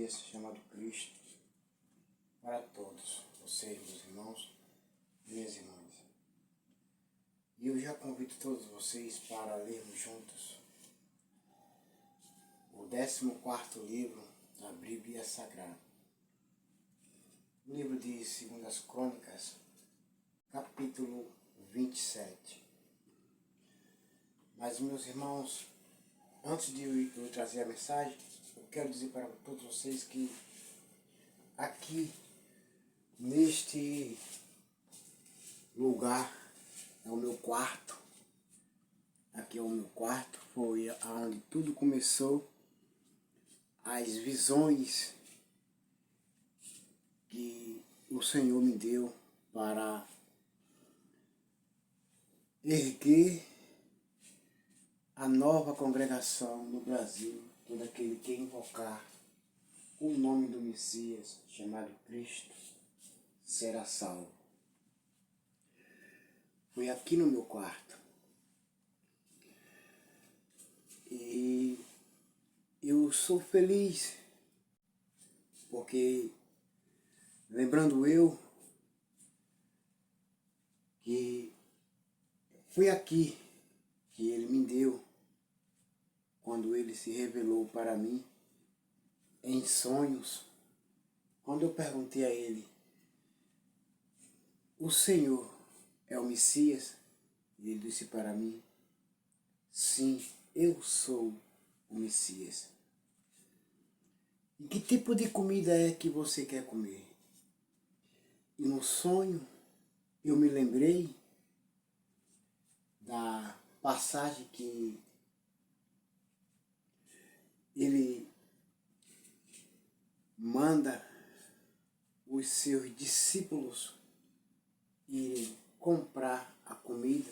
Messias chamado Cristo para todos vocês, meus irmãos e minhas irmãs. E eu já convido todos vocês para lermos juntos o 14º livro da Bíblia Sagrada. O livro de 2 Crônicas, capítulo 27. Mas, meus irmãos, antes de eu trazer a mensagem, eu quero dizer para todos vocês que aqui, neste lugar, é o meu quarto. Aqui é o meu quarto, foi onde tudo começou. As visões que o Senhor me deu para erguer a nova congregação no Brasil, todo aquele que invocar o nome do Messias, chamado Cristo, será salvo. Foi aqui no meu quarto. E eu sou feliz, porque lembrando eu que foi aqui que ele me deu, quando ele se revelou para mim em sonhos, quando eu perguntei a ele: o Senhor é o Messias? E ele disse para mim: sim, eu sou o Messias. E que tipo de comida é que você quer comer? E no sonho eu me lembrei da passagem que ele manda os seus discípulos irem comprar a comida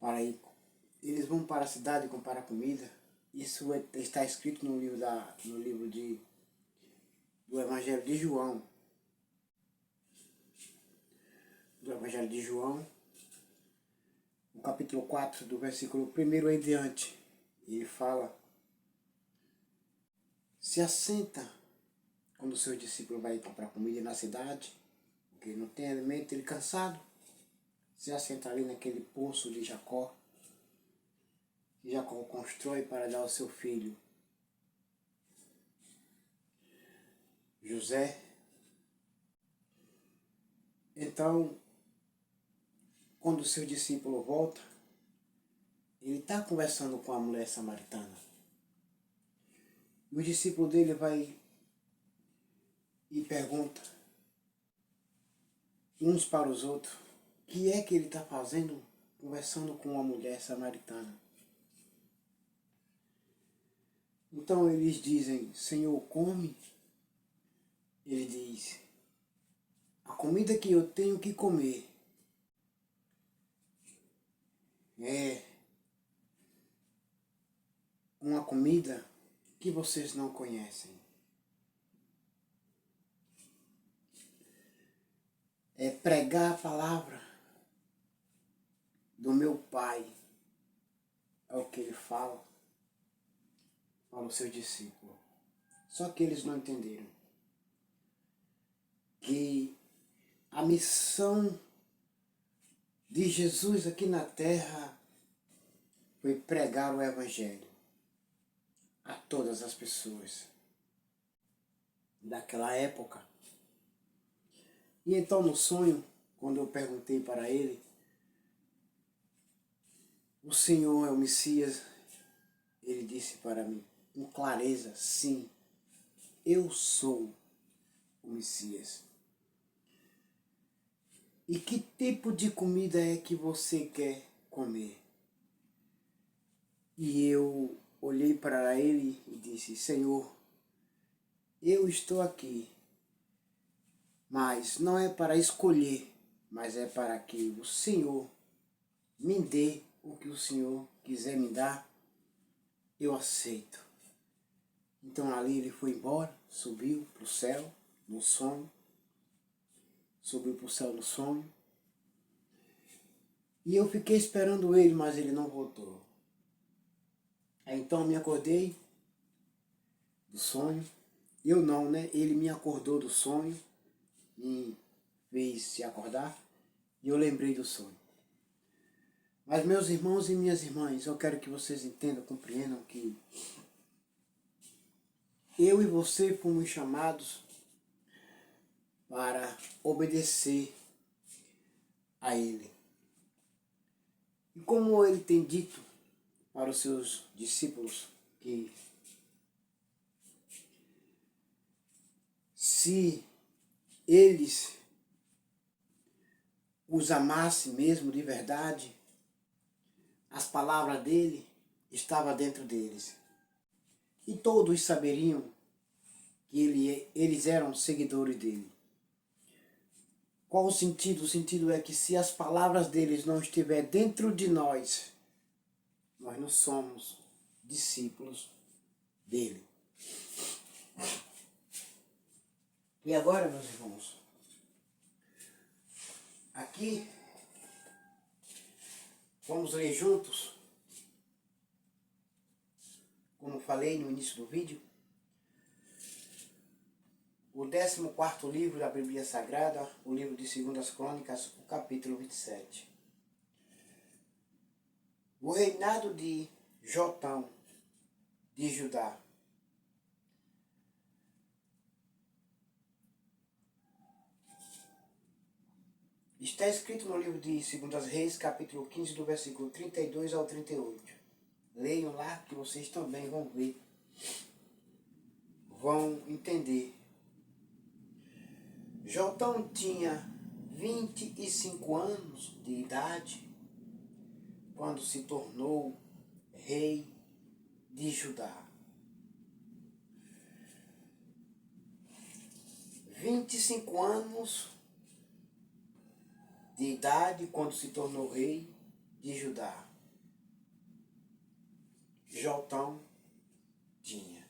para ir. Eles vão para a cidade comprar a comida. Isso está escrito no livro do Evangelho de João. Do Evangelho de João, no capítulo 4, do versículo 1 em diante. Ele fala: se assenta quando o seu discípulo vai comprar comida na cidade, porque não tem alimento, ele cansado, se assenta ali naquele poço de Jacó, que Jacó constrói para dar ao seu filho José. Então, quando o seu discípulo volta, ele está conversando com a mulher samaritana. E o discípulo dele vai e pergunta uns para os outros o que é que ele está fazendo conversando com uma mulher samaritana. Então eles dizem: Senhor, come. Ele diz: a comida que eu tenho que comer é uma comida que vocês não conhecem. É pregar a palavra do meu Pai. É o que ele fala para o seu discípulo. Só que eles não entenderam que a missão de Jesus aqui na terra foi pregar o Evangelho a todas as pessoas daquela época. E então no sonho, quando eu perguntei para ele: o Senhor é o Messias? Ele disse para mim com clareza: sim, eu sou o Messias. E que tipo de comida é que você quer comer? E eu olhei para ele e disse: Senhor, eu estou aqui, mas não é para escolher, mas é para que o Senhor me dê o que o Senhor quiser me dar, eu aceito. Então ali ele foi embora, subiu para o céu no sonho, subiu para o céu no sonho, e eu fiquei esperando ele, mas ele não voltou. Aí então me acordei do sonho. Eu não, né? Ele me acordou do sonho, me fez se acordar e eu lembrei do sonho. Mas meus irmãos e minhas irmãs, eu quero que vocês entendam, compreendam que eu e você fomos chamados para obedecer a Ele. E como Ele tem dito para os seus discípulos que se eles os amassem mesmo de verdade, as palavras dele estavam dentro deles. E todos saberiam que eles eram seguidores dele. Qual o sentido? O sentido é que se as palavras deles não estiverem dentro de nós, nós não somos discípulos dele. E agora, meus irmãos, aqui vamos ler juntos, como falei no início do vídeo, o 14º livro da Bíblia Sagrada, o livro de 2 Crônicas, o capítulo 27. O reinado de Jotão, de Judá. Está escrito no livro de 2 Reis, capítulo 15, do versículo 32 ao 38. Leiam lá que vocês também vão ver, vão entender. Jotão tinha 25 anos de idade quando se tornou rei de Judá. 25 anos de idade quando se tornou rei de Judá. Jotão tinha.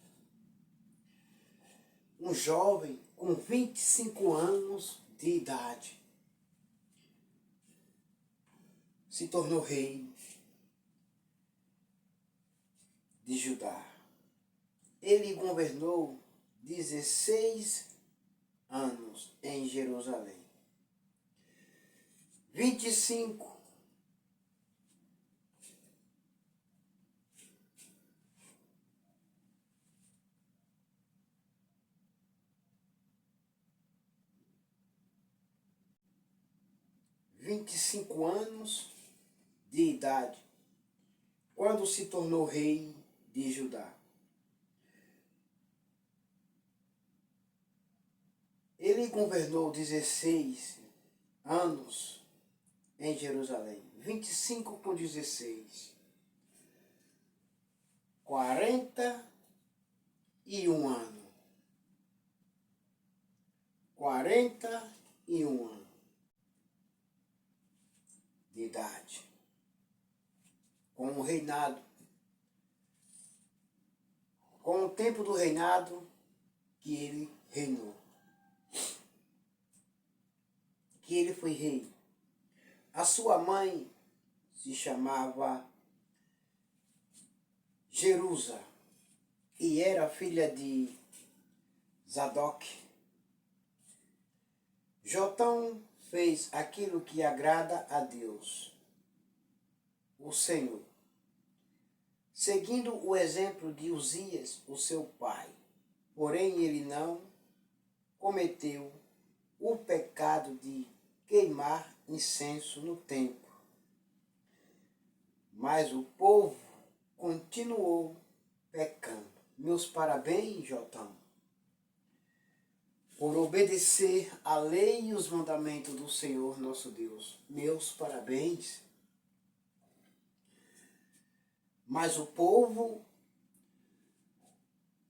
Um jovem com 25 anos de idade se tornou rei de Judá. Ele governou 16 anos em Jerusalém. 25 anos de idade quando se tornou rei de Judá. Ele governou 16 anos em Jerusalém. 25 com 16. 41 anos. 41 anos de idade. Com o reinado. Com o tempo do reinado que ele reinou. Que ele foi rei. A sua mãe se chamava Jerusa e era filha de Zadok. Jotão fez aquilo que agrada a Deus, o Senhor, seguindo o exemplo de Uzias, o seu pai. Porém, ele não cometeu o pecado de queimar incenso no templo. Mas o povo continuou pecando. Meus parabéns, Jotão, por obedecer a lei e os mandamentos do Senhor nosso Deus. Meus parabéns. Mas o povo,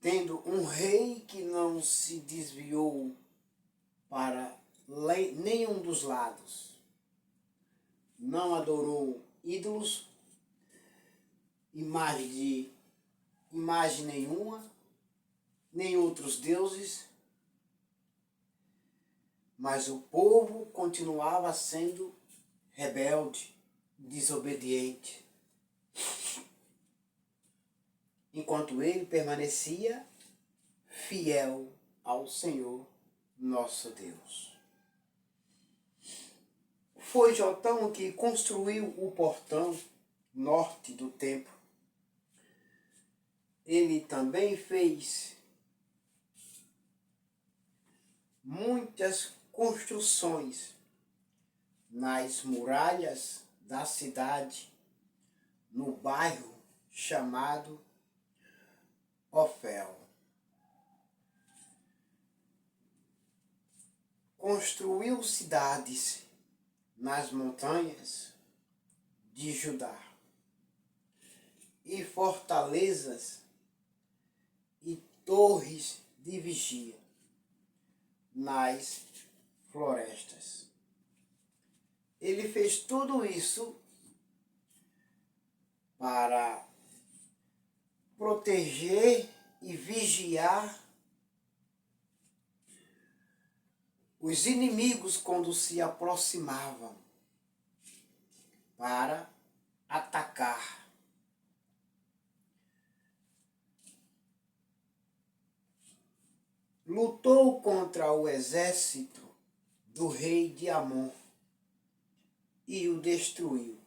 tendo um rei que não se desviou para nenhum dos lados, não adorou ídolos, imagem nenhuma, nem outros deuses, mas o povo continuava sendo rebelde, desobediente. Enquanto ele permanecia fiel ao Senhor nosso Deus. Foi Jotão que construiu o portão norte do templo. Ele também fez muitas construções nas muralhas da cidade, no bairro chamado Ofel. Construiu cidades nas montanhas de Judá e fortalezas e torres de vigia nas florestas. Ele fez tudo isso para proteger e vigiar os inimigos quando se aproximavam para atacar. Lutou contra o exército do rei de Amon e o destruiu.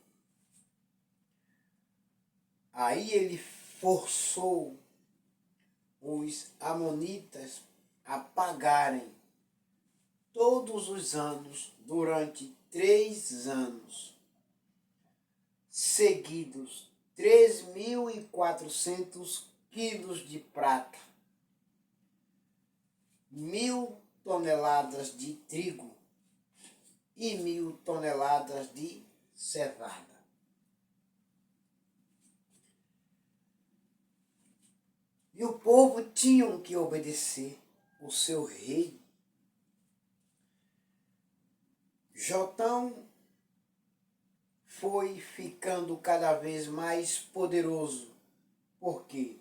Aí ele forçou os amonitas a pagarem todos os anos, durante 3 anos seguidos, 3.400 quilos de prata, 1.000 toneladas de trigo e 1.000 toneladas de cevada. E o povo tinha que obedecer o seu rei. Jotão foi ficando cada vez mais poderoso, porque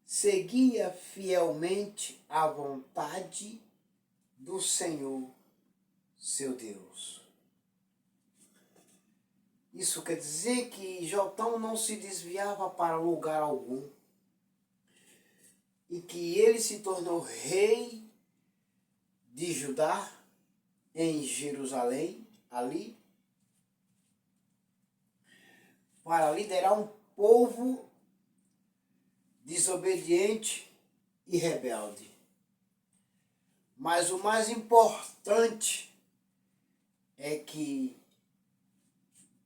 seguia fielmente a vontade do Senhor, seu Deus. Isso quer dizer que Jotão não se desviava para lugar algum, e que ele se tornou rei de Judá, em Jerusalém, ali, para liderar um povo desobediente e rebelde. Mas o mais importante é que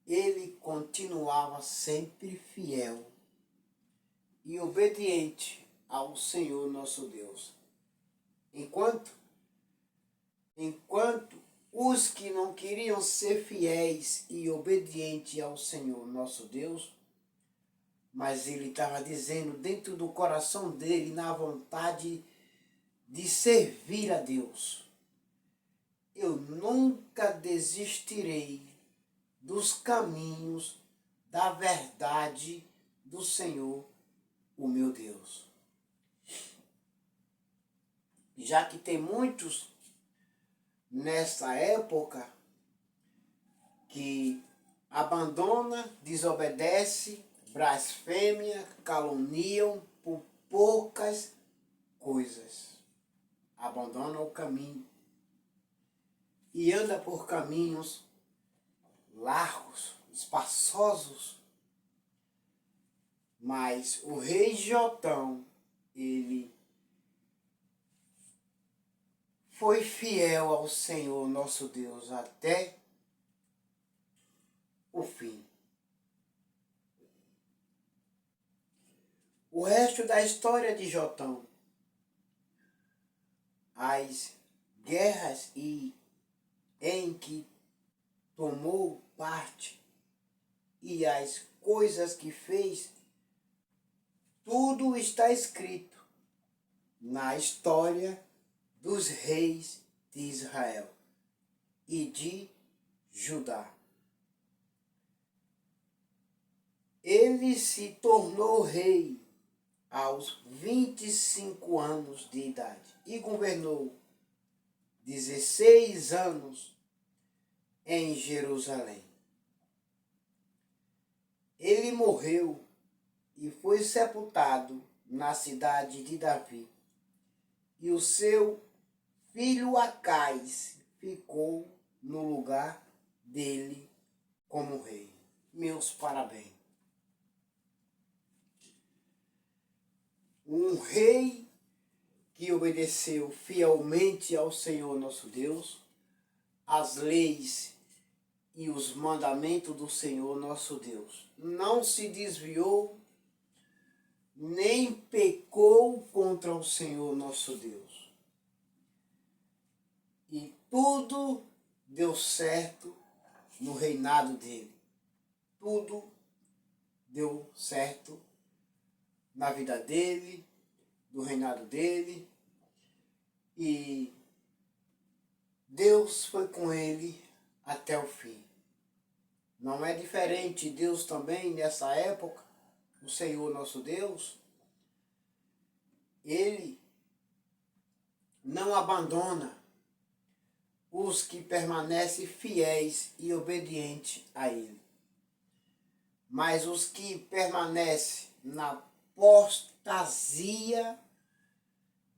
ele continuava sempre fiel e obediente ao Senhor nosso Deus. Enquanto os que não queriam ser fiéis e obedientes ao Senhor nosso Deus, mas ele estava dizendo dentro do coração dele, na vontade de servir a Deus: eu nunca desistirei dos caminhos da verdade do Senhor, o meu Deus. Já que tem muitos nessa época que abandona, desobedece, blasfêmia, caluniam por poucas coisas. Abandona o caminho e anda por caminhos largos, espaçosos. Mas o rei Jotão, ele foi fiel ao Senhor nosso Deus até o fim. O resto da história de Jotão, as guerras em que tomou parte e as coisas que fez, tudo está escrito na história dos reis de Israel e de Judá. Ele se tornou rei aos 25 anos de idade e governou 16 anos em Jerusalém. Ele morreu e foi sepultado na cidade de Davi, e o seu filho Acais ficou no lugar dele como rei. Meus parabéns. Um rei que obedeceu fielmente ao Senhor nosso Deus, as leis e os mandamentos do Senhor nosso Deus. Não se desviou, nem pecou contra o Senhor nosso Deus. E tudo deu certo no reinado dele. Tudo deu certo na vida dele, do reinado dele. E Deus foi com ele até o fim. Não é diferente Deus também nessa época, o Senhor nosso Deus, ele não abandona os que permanecem fiéis e obedientes a ele. Mas os que permanecem na apostasia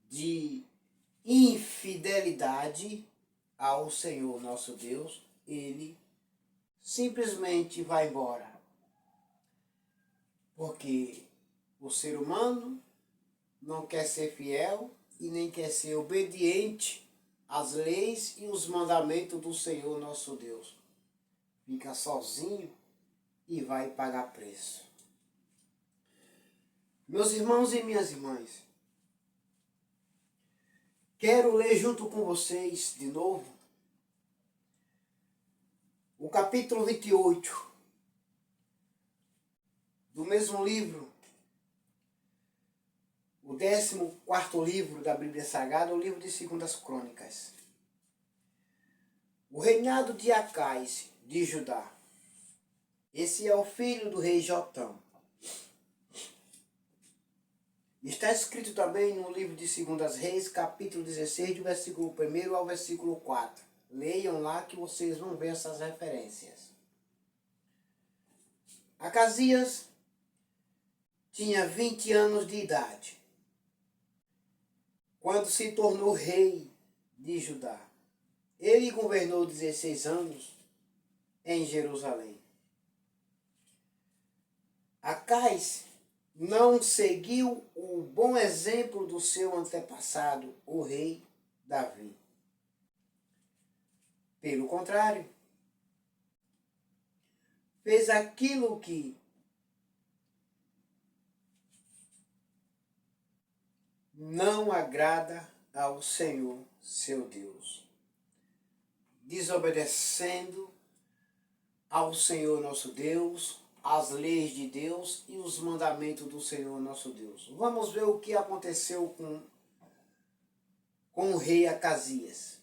de infidelidade ao Senhor nosso Deus, ele simplesmente vai embora. Porque o ser humano não quer ser fiel e nem quer ser obediente às leis e os mandamentos do Senhor nosso Deus. Fica sozinho e vai pagar preço. Meus irmãos e minhas irmãs, quero ler junto com vocês de novo o capítulo 28 do mesmo livro, o 14º livro da Bíblia Sagrada, o livro de 2 Crônicas. O reinado de Acais de Judá. Esse é o filho do rei Jotão. Está escrito também no livro de 2 Reis, capítulo 16, do versículo 1 ao versículo 4. Leiam lá que vocês vão ver essas referências. Acasias tinha 20 anos de idade quando se tornou rei de Judá. Ele governou 16 anos em Jerusalém. Acais não seguiu o bom exemplo do seu antepassado, o rei Davi. Pelo contrário, fez aquilo que não agrada ao Senhor, seu Deus, desobedecendo ao Senhor nosso Deus, as leis de Deus e os mandamentos do Senhor nosso Deus. Vamos ver o que aconteceu com o rei Acasias,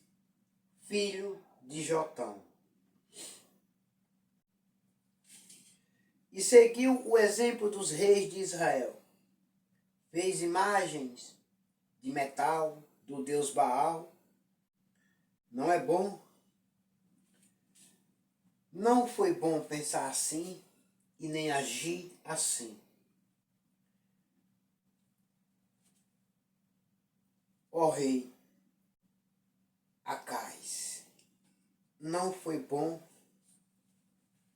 filho de Jotão. E seguiu o exemplo dos reis de Israel. Fez imagens de metal do deus Baal. Não é bom? Não foi bom pensar assim e nem agir assim. Ó rei Acais, não foi bom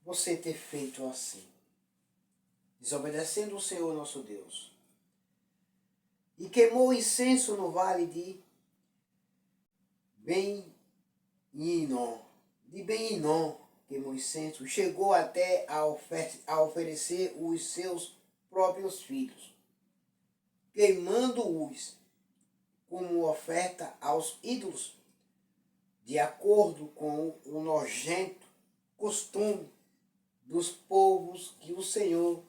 você ter feito assim, desobedecendo o Senhor nosso Deus. E queimou incenso no vale de Ben-Hinom. De Ben-Hinom queimou incenso, chegou até a oferecer os seus próprios filhos, queimando-os como oferta aos ídolos, de acordo com o nojento costume dos povos que o Senhor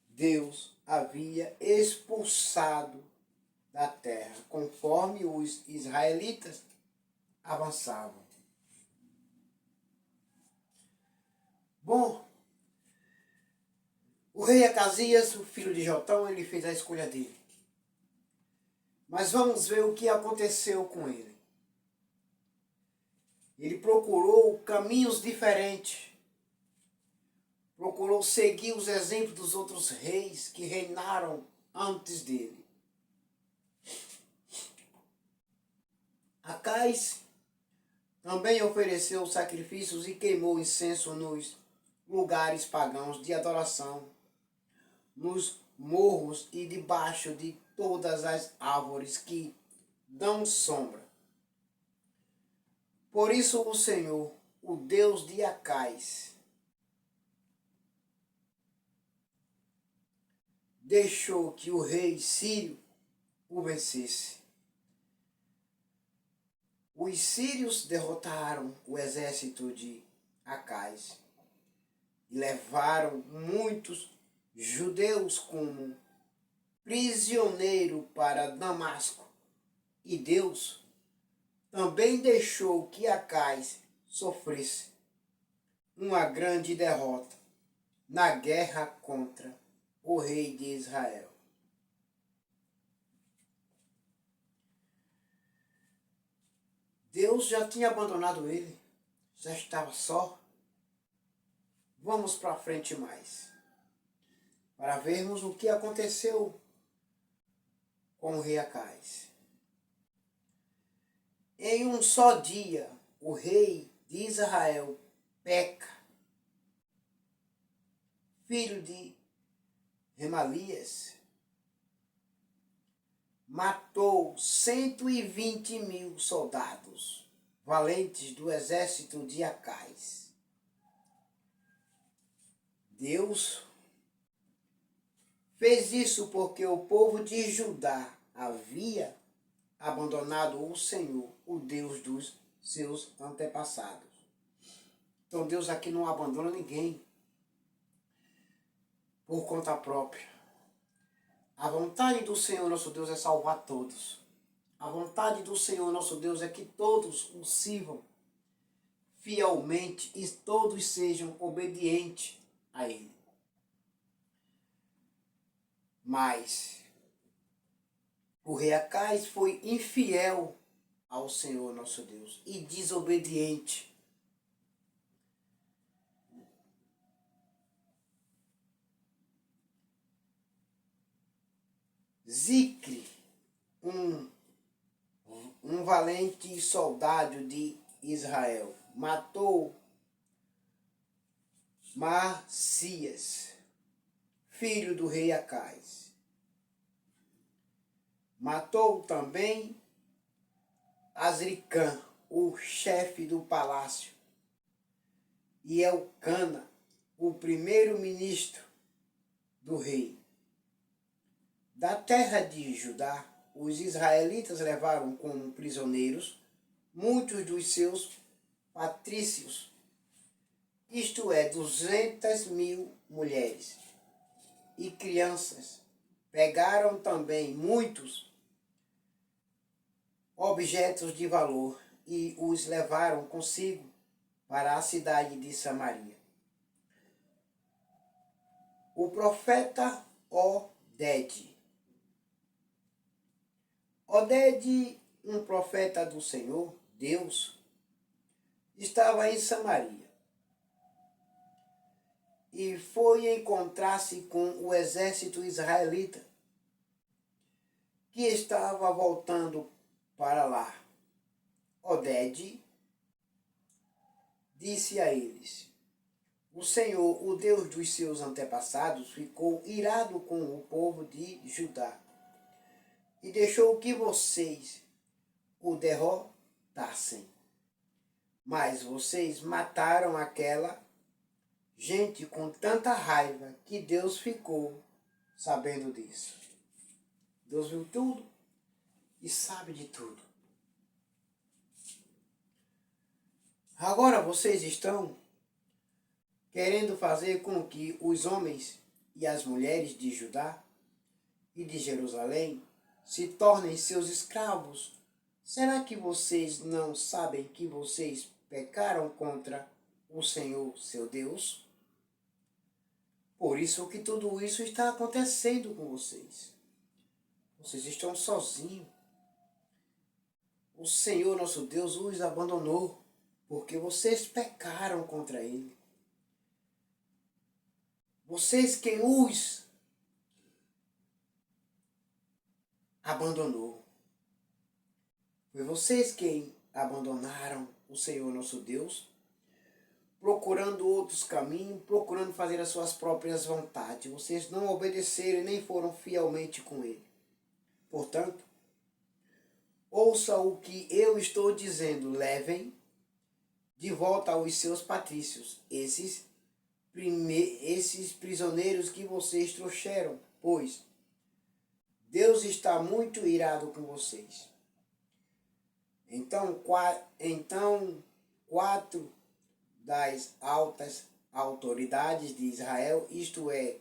Deus havia expulsado da terra, conforme os israelitas avançavam. Bom, o rei Acasias, o filho de Jotão, ele fez a escolha dele. Mas vamos ver o que aconteceu com ele. Ele procurou caminhos diferentes. Procurou seguir os exemplos dos outros reis que reinaram antes dele. Acais também ofereceu sacrifícios e queimou incenso nos lugares pagãos de adoração, nos morros e debaixo de todas as árvores que dão sombra. Por isso o Senhor, o Deus de Acais, deixou que o rei sírio o vencesse. Os sírios derrotaram o exército de Acais e levaram muitos judeus como prisioneiro para Damasco. E Deus também deixou que Acais sofresse uma grande derrota na guerra contra o rei de Israel. Deus já tinha abandonado ele, já estava só. Vamos para frente mais, para vermos o que aconteceu com o rei Acais. Em um só dia, o rei de Israel peca, filho de Remalias, matou 120.000 soldados valentes do exército de Acais. Deus fez isso porque o povo de Judá havia abandonado o Senhor, o Deus dos seus antepassados. Então Deus aqui não abandona ninguém por conta própria. A vontade do Senhor nosso Deus é salvar todos. A vontade do Senhor nosso Deus é que todos o sirvam fielmente e todos sejam obedientes a Ele. Mas o rei Acais foi infiel ao Senhor nosso Deus e desobediente. Zicre, um valente soldado de Israel, matou Marcias, filho do rei Acais. Matou também Azricã, o chefe do palácio, e Elcana, o primeiro-ministro do rei. Da terra de Judá, os israelitas levaram como prisioneiros muitos dos seus patrícios, isto é, 200.000 mulheres e crianças. Pegaram também muitos objetos de valor e os levaram consigo para a cidade de Samaria. O profeta Oded, um profeta do Senhor, Deus, estava em Samaria e foi encontrar-se com o exército israelita que estava voltando para lá. Oded disse a eles: o Senhor, o Deus dos seus antepassados, ficou irado com o povo de Judá e deixou que vocês o derrotassem. Mas vocês mataram aquela gente com tanta raiva que Deus ficou sabendo disso. Deus viu tudo e sabe de tudo. Agora vocês estão querendo fazer com que os homens e as mulheres de Judá e de Jerusalém se tornem seus escravos. Será que vocês não sabem que vocês pecaram contra o Senhor, seu Deus? Por isso que tudo isso está acontecendo com vocês. Vocês estão sozinhos. O Senhor, nosso Deus, os abandonou porque vocês pecaram contra Ele. Vocês quem os abandonou. Foi vocês quem abandonaram o Senhor nosso Deus, procurando outros caminhos, procurando fazer as suas próprias vontades. Vocês não obedeceram e nem foram fielmente com ele. Portanto, ouça o que eu estou dizendo, levem de volta aos seus patrícios esses prisioneiros que vocês trouxeram, pois Deus está muito irado com vocês. Então, quatro das altas autoridades de Israel, isto é,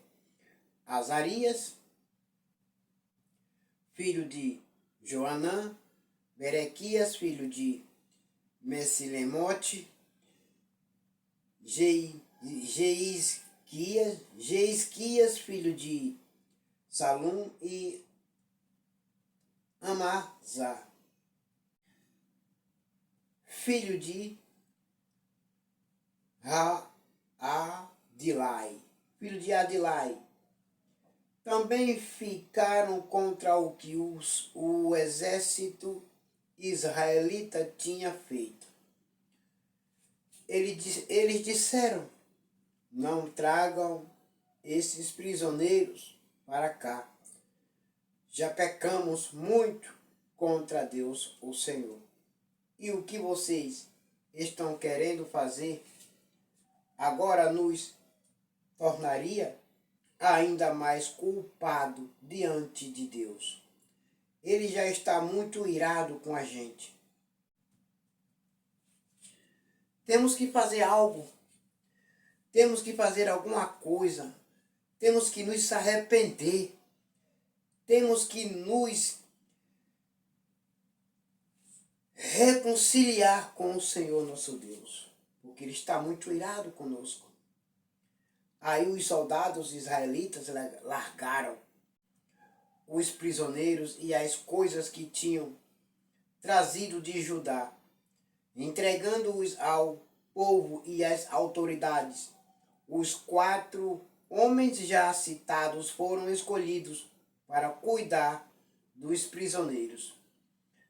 Azarias, filho de Joanã, Berequias, filho de Mesilemote, Jeisquias, filho de Salum, e Amazá, filho de Adilai, também ficaram contra o que o exército israelita tinha feito. Eles disseram: não tragam esses prisioneiros para cá. Já pecamos muito contra Deus, o Senhor. E o que vocês estão querendo fazer agora nos tornaria ainda mais culpado diante de Deus. Ele já está muito irado com a gente. Temos que fazer algo. Temos que fazer alguma coisa. Temos que nos arrepender. Temos que nos reconciliar com o Senhor nosso Deus, porque Ele está muito irado conosco. Aí os soldados israelitas largaram os prisioneiros e as coisas que tinham trazido de Judá, entregando-os ao povo e às autoridades. Os 4 homens já citados foram escolhidos para cuidar dos prisioneiros,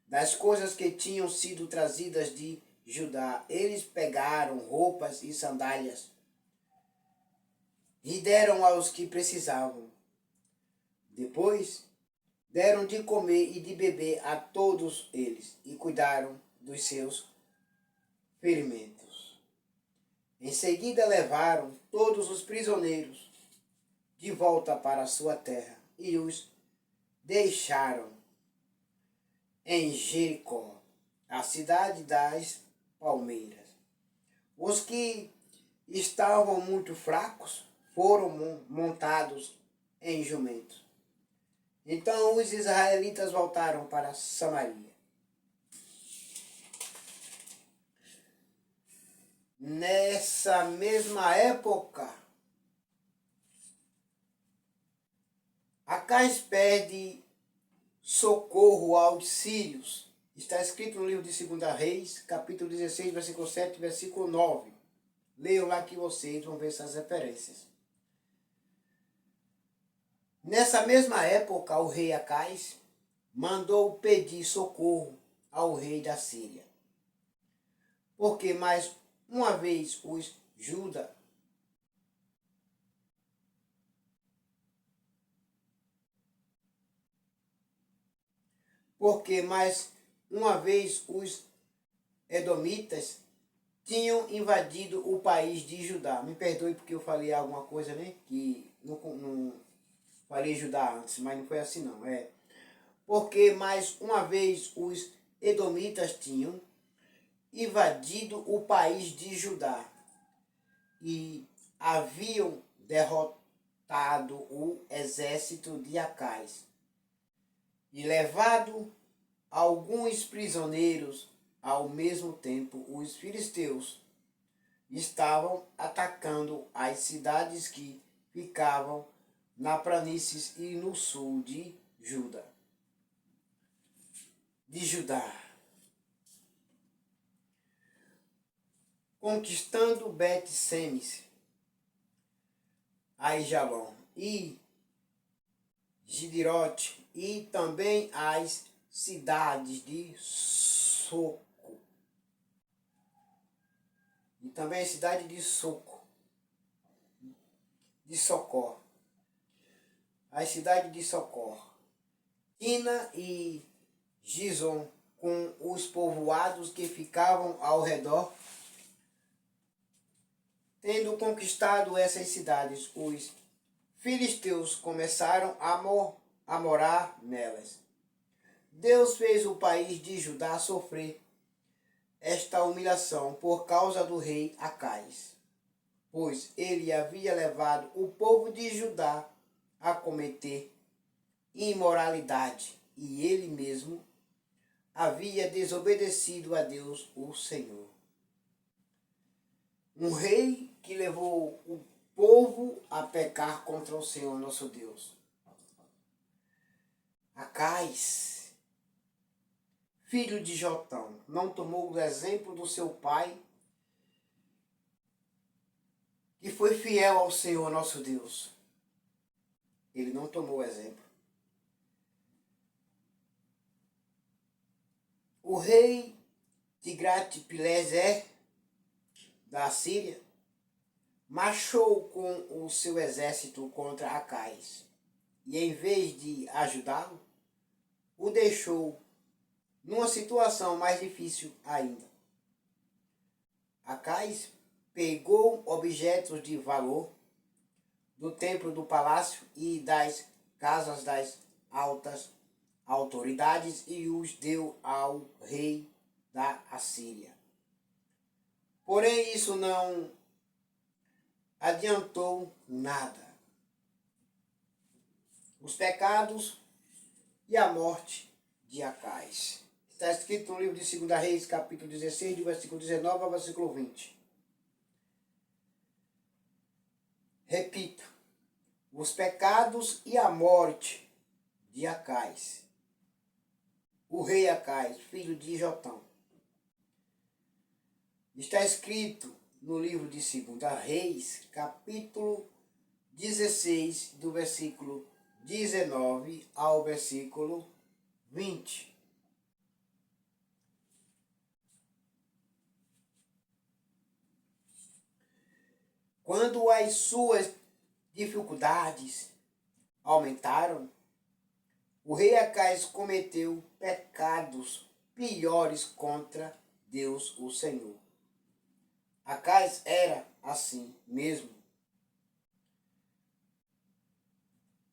das coisas que tinham sido trazidas de Judá. Eles pegaram roupas e sandálias e deram aos que precisavam. Depois, deram de comer e de beber a todos eles e cuidaram dos seus ferimentos. Em seguida, levaram todos os prisioneiros de volta para a sua terra e os deixaram em Jericó, a cidade das palmeiras. Os que estavam muito fracos foram montados em jumentos. Então os israelitas voltaram para Samaria. Nessa mesma época, Acais pede socorro aos sírios. Está escrito no livro de 2 Reis, capítulo 16, versículo 7, versículo 9. Leiam lá que vocês vão ver essas referências. Nessa mesma época, o rei Acais mandou pedir socorro ao rei da Síria, porque mais uma vez os Judá edomitas tinham invadido o país de Judá. Me perdoe porque eu falei alguma coisa, né? Que não falei Judá antes, mas não foi assim não. Porque mais uma vez os edomitas tinham invadido o país de Judá e haviam derrotado o exército de Acais e levado alguns prisioneiros. Ao mesmo tempo, os filisteus estavam atacando as cidades que ficavam na planície e no sul de Judá. Conquistando Bet-Semes, Aijalon e Giderote, e também as cidades de Soco e também a cidade de Socor, a cidade de Socor, Tina e Gizon, com os povoados que ficavam ao redor. Tendo conquistado essas cidades, os filisteus começaram a morar nelas. Deus fez o país de Judá sofrer esta humilhação por causa do rei Acais, pois ele havia levado o povo de Judá a cometer imoralidade e ele mesmo havia desobedecido a Deus, o Senhor. Um rei que levou o povo a pecar contra o Senhor nosso Deus. Acais, filho de Jotão, não tomou o exemplo do seu pai, que foi fiel ao Senhor nosso Deus. Ele não tomou o exemplo. O rei Tiglat-Pileser da Síria marchou com o seu exército contra Acais e, em vez de ajudá-lo, o deixou numa situação mais difícil ainda. Acais pegou objetos de valor do templo do palácio e das casas das altas autoridades e os deu ao rei da Assíria. Porém, isso não adiantou nada. Os pecados e a morte de Acais. Está escrito no livro de 2 Reis, capítulo 16, do versículo 19 ao versículo 20. Repito, os pecados e a morte de Acais. O rei Acais, filho de Jotão. Está escrito no livro de 2 Reis, capítulo 16, do versículo 19 ao versículo 20. Quando as suas dificuldades aumentaram, o rei Acais cometeu pecados piores contra Deus, o Senhor. Acais era assim mesmo.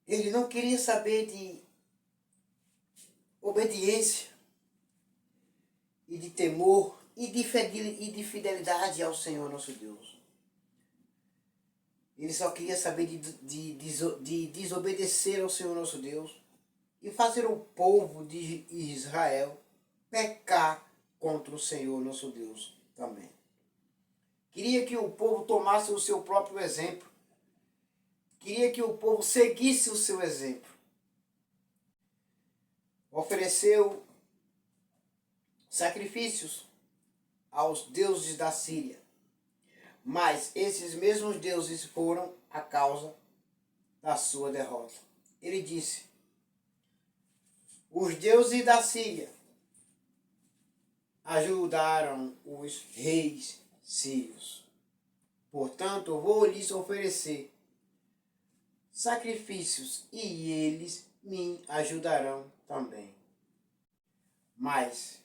Ele não queria saber de obediência e de temor e de fidelidade ao Senhor nosso Deus. Ele só queria saber de desobedecer ao Senhor nosso Deus e fazer o povo de Israel pecar contra o Senhor nosso Deus também. Queria que o povo tomasse o seu próprio exemplo. Queria que o povo seguisse o seu exemplo. Ofereceu sacrifícios aos deuses da Síria. Mas esses mesmos deuses foram a causa da sua derrota. Ele disse: os deuses da Síria ajudaram os reis sírios. Portanto, vou lhes oferecer sacrifícios e eles me ajudarão também. Mas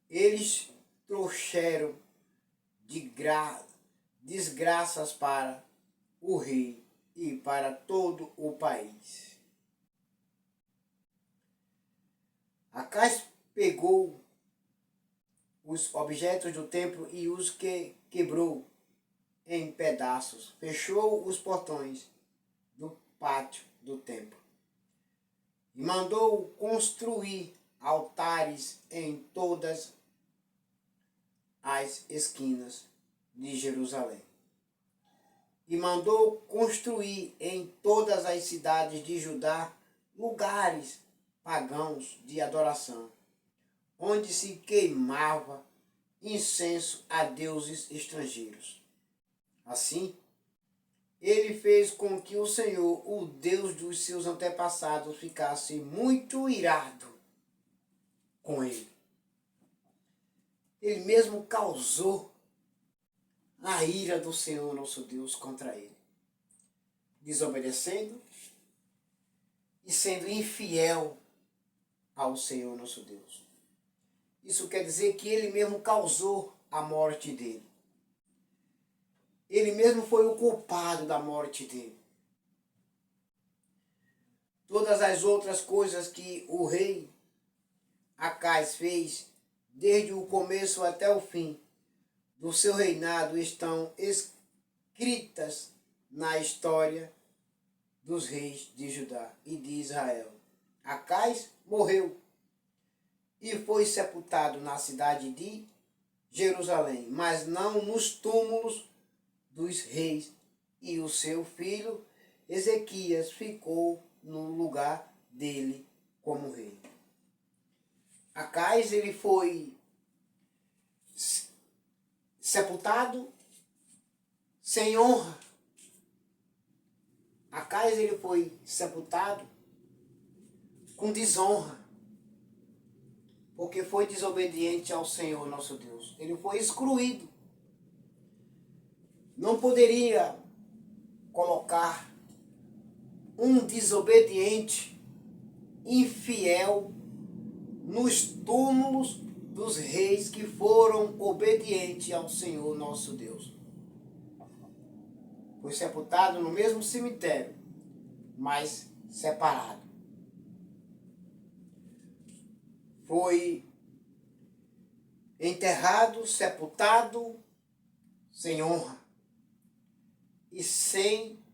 eles trouxeram desgraças para o rei e para todo o país. Acais pegou os objetos do templo e os quebrou em pedaços, fechou os portões do pátio do templo e mandou construir altares em todas as esquinas de Jerusalém. E mandou construir em todas as cidades de Judá lugares pagãos de adoração, onde se queimava incenso a deuses estrangeiros. Assim, ele fez com que o Senhor, o Deus dos seus antepassados, ficasse muito irado com ele. Ele mesmo causou a ira do Senhor nosso Deus contra ele, desobedecendo e sendo infiel ao Senhor nosso Deus. Isso quer dizer que ele mesmo causou a morte dele. Ele mesmo foi o culpado da morte dele. Todas as outras coisas que o rei Acais fez, desde o começo até o fim do seu reinado, estão escritas na história dos reis de Judá e de Israel. Acais morreu e foi sepultado na cidade de Jerusalém, mas não nos túmulos dos reis, e o seu filho Ezequias ficou no lugar dele como rei. Acais, ele foi sepultado sem honra. Acais, ele foi sepultado com desonra, porque foi desobediente ao Senhor nosso Deus. Ele foi excluído. Não poderia colocar um desobediente, infiel, nos túmulos dos reis que foram obedientes ao Senhor nosso Deus. Foi sepultado no mesmo cemitério, mas separado. Foi enterrado, sepultado, sem honra e sem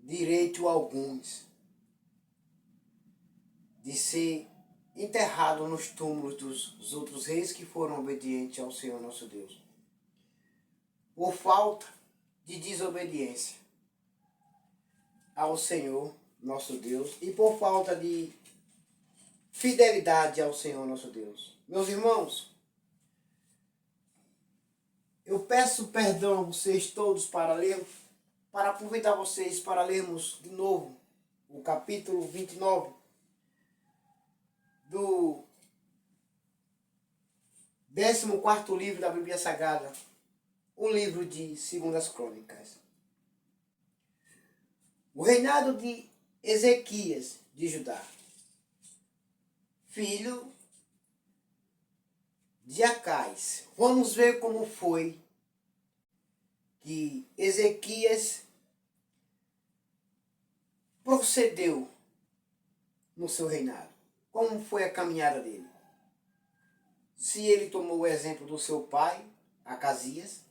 direito alguns de ser enterrado nos túmulos dos outros reis que foram obedientes ao Senhor nosso Deus, por falta de desobediência ao Senhor nosso Deus e por falta de fidelidade ao Senhor nosso Deus. Meus irmãos, eu peço perdão a vocês todos para convidar vocês para lermos de novo o capítulo 29 do 14º livro da Bíblia Sagrada, o livro de 2 Crônicas. O reinado de Ezequias de Judá, filho de Acais. Vamos ver como foi que Ezequias procedeu no seu reinado. Como foi a caminhada dele? Se ele tomou o exemplo do seu pai, Acasias,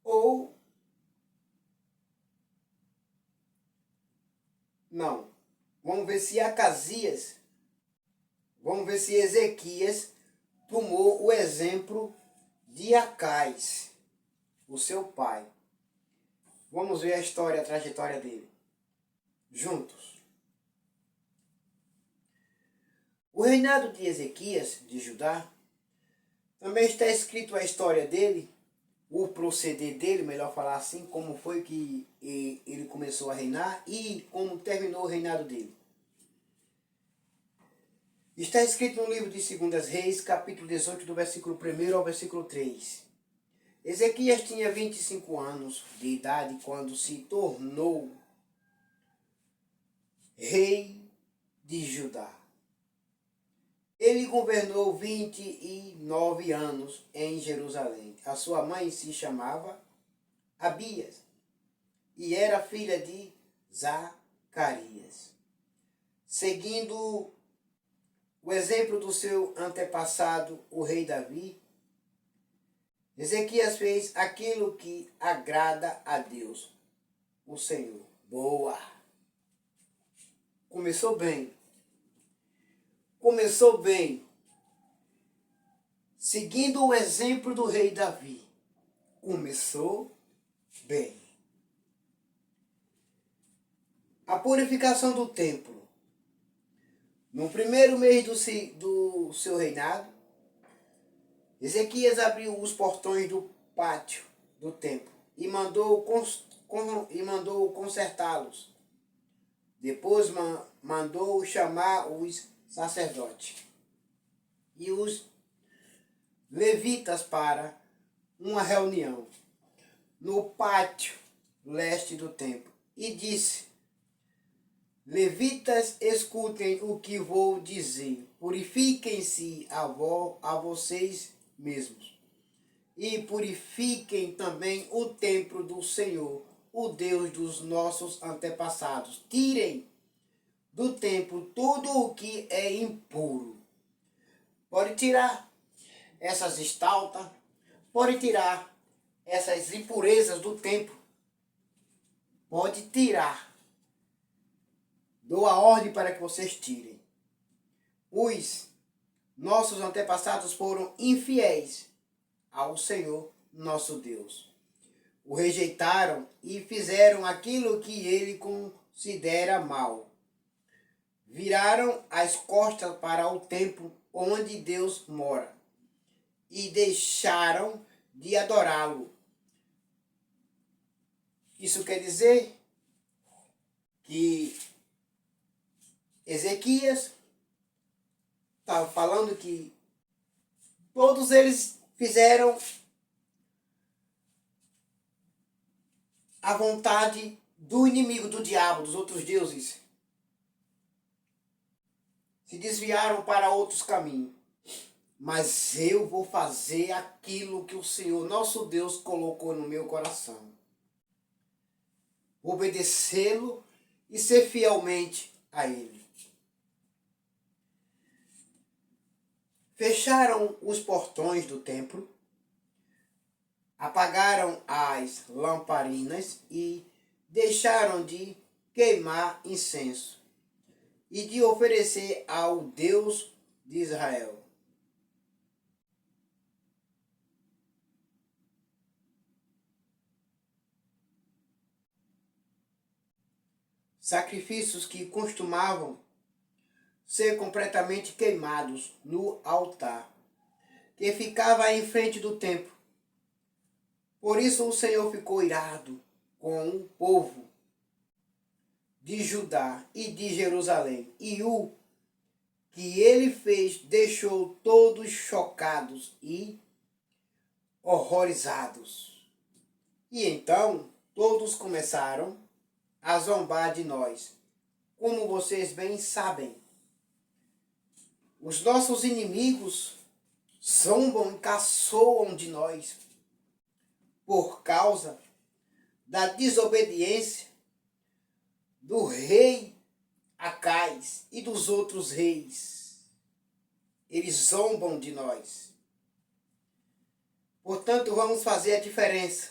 ou não. Vamos ver se Ezequias tomou o exemplo de Acais, o seu pai. Vamos ver a trajetória dele, juntos. O reinado de Ezequias, de Judá, também está escrito a história dele, o proceder dele, melhor falar assim, como foi que ele começou a reinar e como terminou o reinado dele. Está escrito no livro de 2 Reis, capítulo 18, do versículo 1 ao versículo 3. Ezequias tinha 25 anos de idade quando se tornou rei de Judá. Ele governou 29 anos em Jerusalém. A sua mãe se chamava Abias e era filha de Zacarias. Seguindo o exemplo do seu antepassado, o rei Davi, Ezequias fez aquilo que agrada a Deus, o Senhor. Boa! Começou bem. Começou bem. Seguindo o exemplo do rei Davi. Começou bem. A purificação do templo. No primeiro mês do seu reinado, Ezequias abriu os portões do pátio do templo e mandou consertá-los Depois mandou chamar os sacerdotes e os levitas para uma reunião no pátio leste do templo e disse: Levitas, escutem o que vou dizer. Purifiquem-se a vocês mesmos e purifiquem também o templo do Senhor, o Deus dos nossos antepassados. Tirem do templo tudo o que é impuro. Pode tirar essas estaltas, pode tirar essas impurezas do templo. Pode tirar. Dou a ordem para que vocês tirem. Os nossos antepassados foram infiéis ao Senhor nosso Deus. O rejeitaram e fizeram aquilo que ele considera mal. Viraram as costas para o templo onde Deus mora e deixaram de adorá-lo. Isso quer dizer que Ezequias estava falando que todos eles fizeram a vontade do inimigo, do diabo, dos outros deuses. Se desviaram para outros caminhos. Mas eu vou fazer aquilo que o Senhor, nosso Deus, colocou no meu coração. Obedecê-lo e ser fielmente a Ele. Fecharam os portões do templo, apagaram as lamparinas e deixaram de queimar incenso e de oferecer ao Deus de Israel. Sacrifícios que costumavam ser completamente queimados no altar, que ficava em frente do templo. Por isso o Senhor ficou irado com o povo de Judá e de Jerusalém, e o que ele fez deixou todos chocados e horrorizados. E então todos começaram a zombar de nós, como vocês bem sabem. Os nossos inimigos zombam e caçoam de nós por causa da desobediência do rei Acais e dos outros reis. Eles zombam de nós. Portanto, vamos fazer a diferença.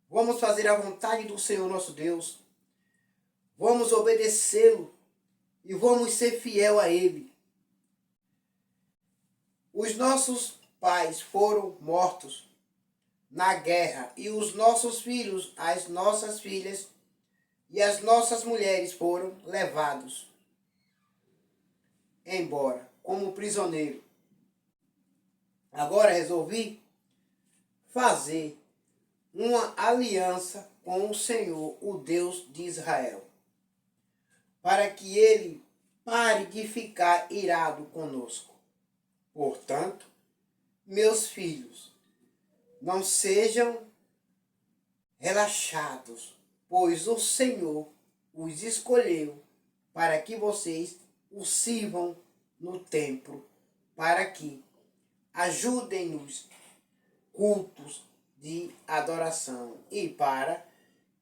Vamos fazer a vontade do Senhor nosso Deus. Vamos obedecê-lo e vamos ser fiel a Ele. Os nossos pais foram mortos na guerra e os nossos filhos, as nossas filhas e as nossas mulheres foram levados embora como prisioneiro. Agora resolvi fazer uma aliança com o Senhor, o Deus de Israel, para que ele pare de ficar irado conosco. Portanto, meus filhos, não sejam relaxados, pois o Senhor os escolheu para que vocês o sirvam no templo, para que ajudem nos cultos de adoração e para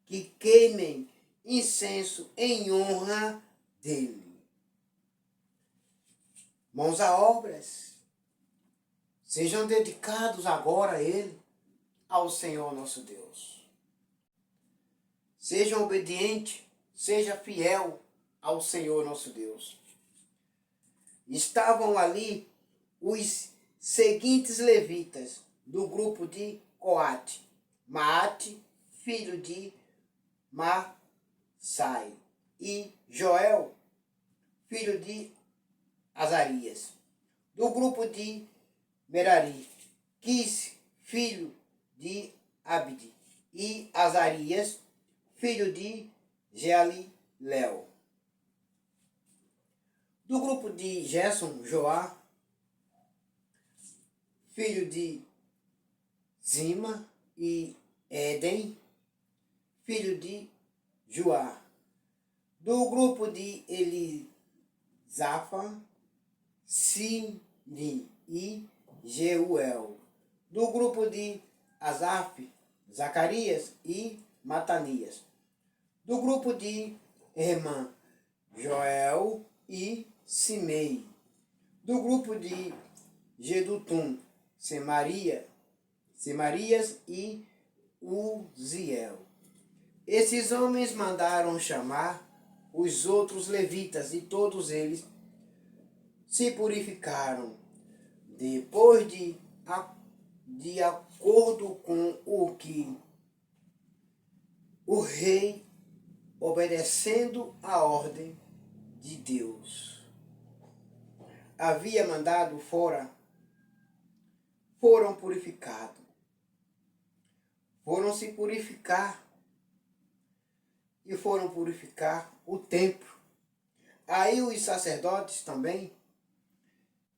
que queimem incenso em honra dele. Mãos à obras, sejam dedicados agora a ele, ao Senhor nosso Deus. Sejam obedientes, seja fiel ao Senhor nosso Deus. Estavam ali os seguintes levitas do grupo de Coate: Maate, filho de Masai, e Joel, filho de Azarias. Do grupo de Merari, Quis, filho de Abdi, e Azarias, filho de Léo. Do grupo de Gerson, Joá, filho de Zima e Éden, filho de Joá. Do grupo de Elisafa, Sini e Jeuel. Do grupo de Asaf, Zacarias e Matanias. Do grupo de Hermã, Joel e Simei. Do grupo de Gedutum, Semarias e Uziel. Esses homens mandaram chamar os outros levitas e todos eles se purificaram. Depois de acordo com o que o rei, obedecendo a ordem de Deus, havia mandado foram purificados. Foram se purificar e foram purificar o templo. Aí os sacerdotes também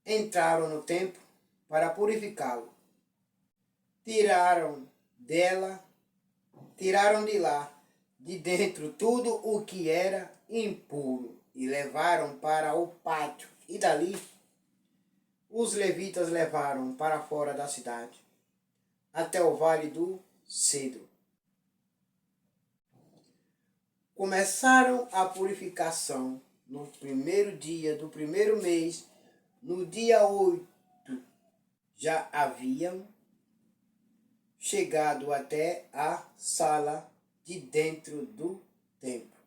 entraram no templo para purificá-lo. Tiraram de lá, de dentro, tudo o que era impuro e levaram para o pátio. E dali os levitas levaram para fora da cidade, até o vale do Cedro. Começaram a purificação no primeiro dia do primeiro mês. No dia 8 já haviam chegado até a sala de dentro do templo.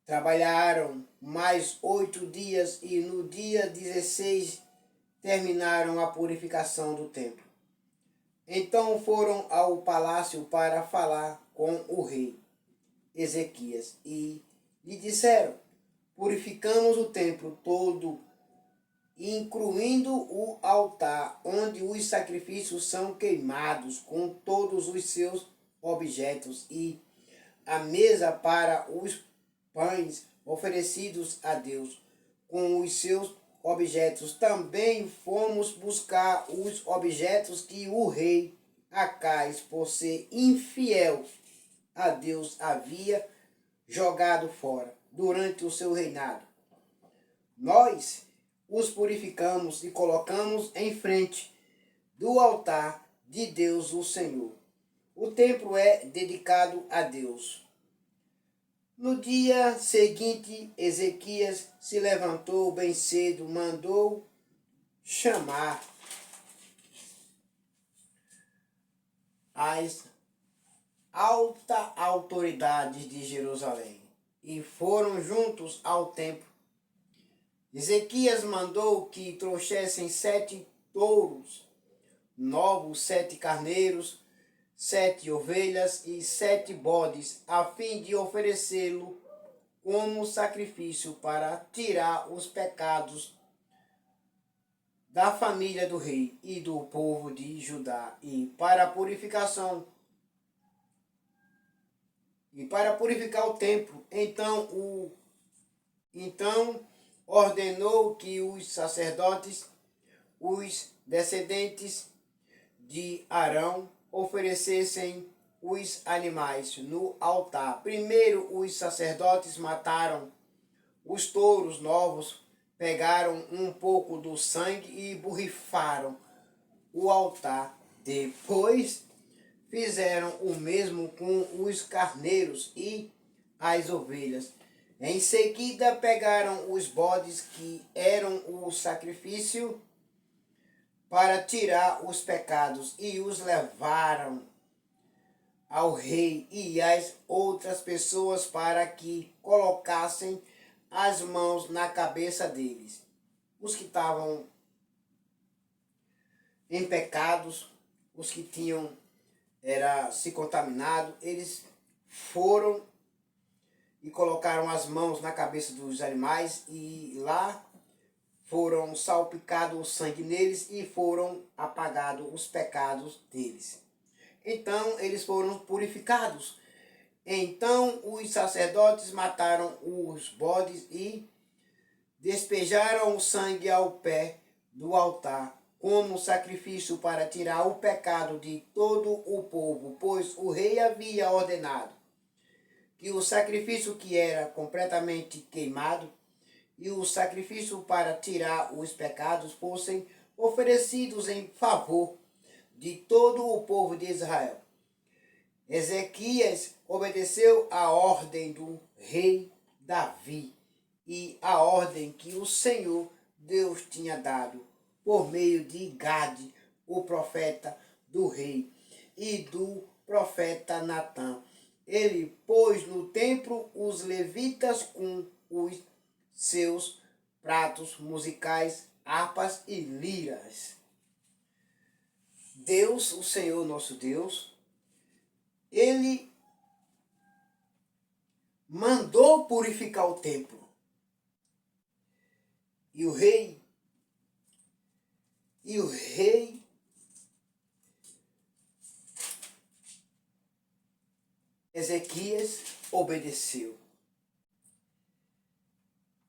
Trabalharam mais 8 dias e no dia 16 terminaram a purificação do templo. Então foram ao palácio para falar com o rei Ezequias e lhe disseram: purificamos o templo todo, incluindo o altar onde os sacrifícios são queimados, com todos os seus objetos, e a mesa para os pães oferecidos a Deus, com os seus objetos. Também fomos buscar os objetos que o rei Acais, por ser infiel a Deus, havia jogado fora durante o seu reinado. Nós os purificamos e colocamos em frente do altar de Deus, o Senhor. O templo é dedicado a Deus. No dia seguinte, Ezequias se levantou bem cedo, mandou chamar as altas autoridades de Jerusalém e foram juntos ao templo. Ezequias mandou que trouxessem 7 touros novos, 7 carneiros, 7 ovelhas e 7 bodes, a fim de oferecê-lo como sacrifício para tirar os pecados da família do rei e do povo de Judá, e para purificar o templo. Então ordenou que os sacerdotes, os descendentes de Arão, oferecessem os animais no altar. Primeiro os sacerdotes mataram os touros novos, pegaram um pouco do sangue e borrifaram o altar. Depois fizeram o mesmo com os carneiros e as ovelhas. Em seguida pegaram os bodes que eram o sacrifício para tirar os pecados e os levaram ao rei e às outras pessoas para que colocassem as mãos na cabeça deles. Os que estavam em pecados, os que tinham se contaminado, eles foram e colocaram as mãos na cabeça dos animais e lá foram salpicados o sangue neles e foram apagados os pecados deles. Então eles foram purificados Então os sacerdotes mataram os bodes e despejaram o sangue ao pé do altar, como sacrifício para tirar o pecado de todo o povo, pois o rei havia ordenado que o sacrifício que era completamente queimado e o sacrifício para tirar os pecados fossem oferecidos em favor de todo o povo de Israel. Ezequias obedeceu à ordem do rei Davi e à ordem que o Senhor Deus tinha dado por meio de Gade, o profeta do rei, e do profeta Natã. Ele pôs no templo os levitas com os seus pratos musicais, harpas e liras. Deus, o Senhor nosso Deus, ele mandou purificar o templo. E o rei Ezequias obedeceu.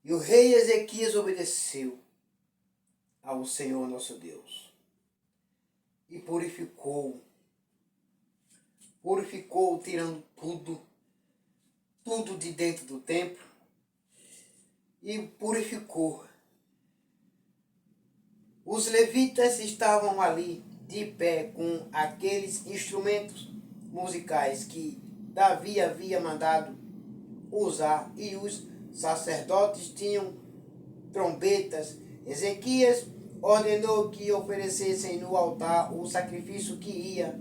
E o rei Ezequias obedeceu ao Senhor nosso Deus. E purificou, tirando tudo de dentro do templo. E purificou. Os levitas estavam ali de pé com aqueles instrumentos musicais que Davi havia mandado usar, e os sacerdotes tinham trombetas. Ezequias ordenou que oferecessem no altar o sacrifício que ia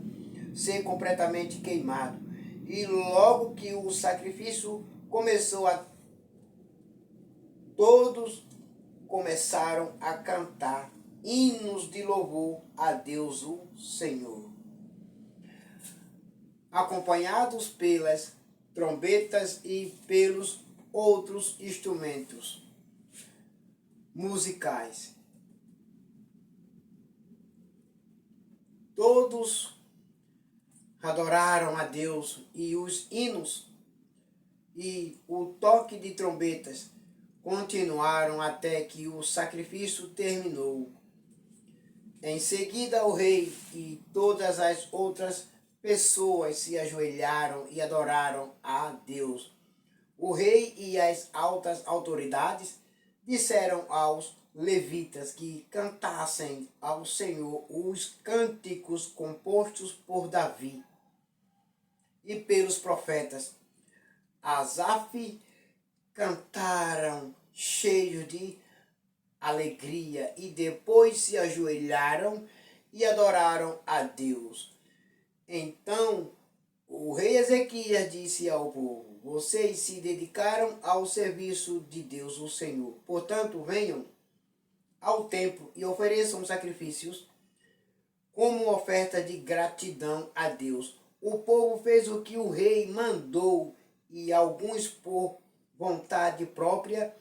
ser completamente queimado. E logo que o sacrifício começou, todos começaram a cantar hinos de louvor a Deus o Senhor, acompanhados pelas trombetas e pelos outros instrumentos musicais. Todos adoraram a Deus, e os hinos e o toque de trombetas continuaram até que o sacrifício terminou. Em seguida, o rei e todas as outras pessoas se ajoelharam e adoraram a Deus. O rei e as altas autoridades disseram aos levitas que cantassem ao Senhor os cânticos compostos por Davi e pelos profetas. Asaf cantaram cheios de alegria e depois se ajoelharam e adoraram a Deus. Então o rei Ezequias disse ao povo: vocês se dedicaram ao serviço de Deus, o Senhor. Portanto, venham ao templo e ofereçam sacrifícios como oferta de gratidão a Deus. O povo fez o que o rei mandou, e alguns, por vontade própria,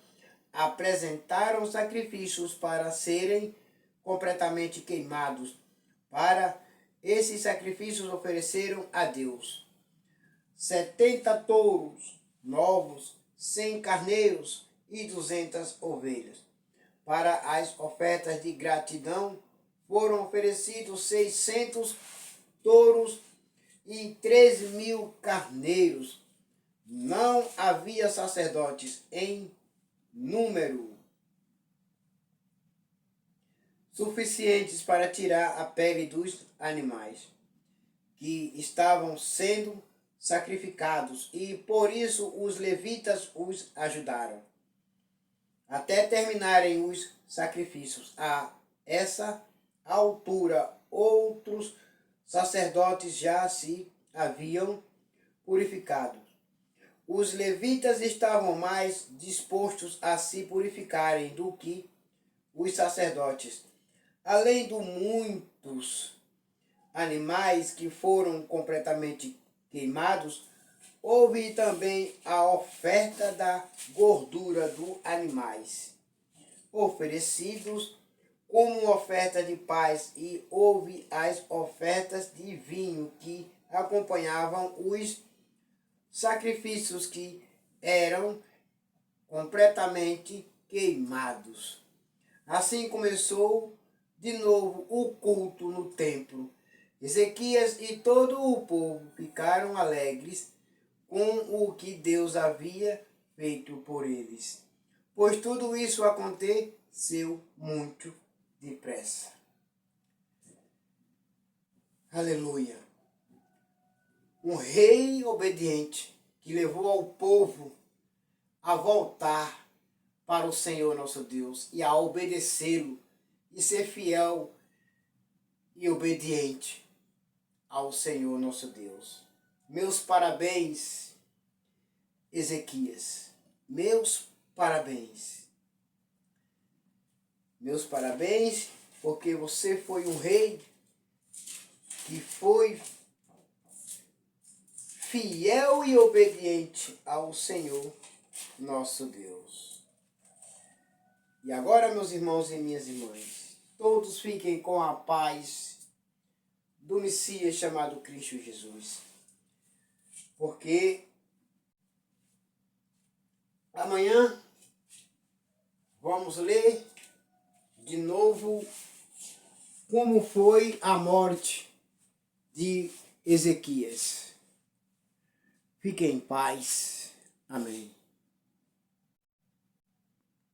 apresentaram sacrifícios para serem completamente queimados. Para esses sacrifícios ofereceram a Deus 70 touros novos, 100 carneiros e 200 ovelhas. Para as ofertas de gratidão foram oferecidos 600 touros e 3.000 carneiros. Não havia sacerdotes em número suficientes para tirar a pele dos animais que estavam sendo sacrificados, e por isso os levitas os ajudaram até terminarem os sacrifícios. A essa altura, outros sacerdotes já se haviam purificado. Os levitas estavam mais dispostos a se purificarem do que os sacerdotes. Além de muitos animais que foram completamente queimados, houve também a oferta da gordura dos animais, oferecidos como oferta de paz, e houve as ofertas de vinho que acompanhavam os sacrifícios que eram completamente queimados. Assim começou de novo o culto no templo. Ezequias e todo o povo ficaram alegres com o que Deus havia feito por eles, pois tudo isso aconteceu muito depressa. Aleluia! Um rei obediente que levou ao povo a voltar para o Senhor nosso Deus e a obedecê-lo e ser fiel e obediente ao Senhor nosso Deus. Meus parabéns, Ezequias. Meus parabéns. Meus parabéns, porque você foi um rei que foi fiel e obediente ao Senhor nosso Deus. E agora, meus irmãos e minhas irmãs, todos fiquem com a paz do Messias chamado Cristo Jesus. Porque amanhã vamos ler de novo como foi a morte de Ezequias. Fiquem em paz. Amém.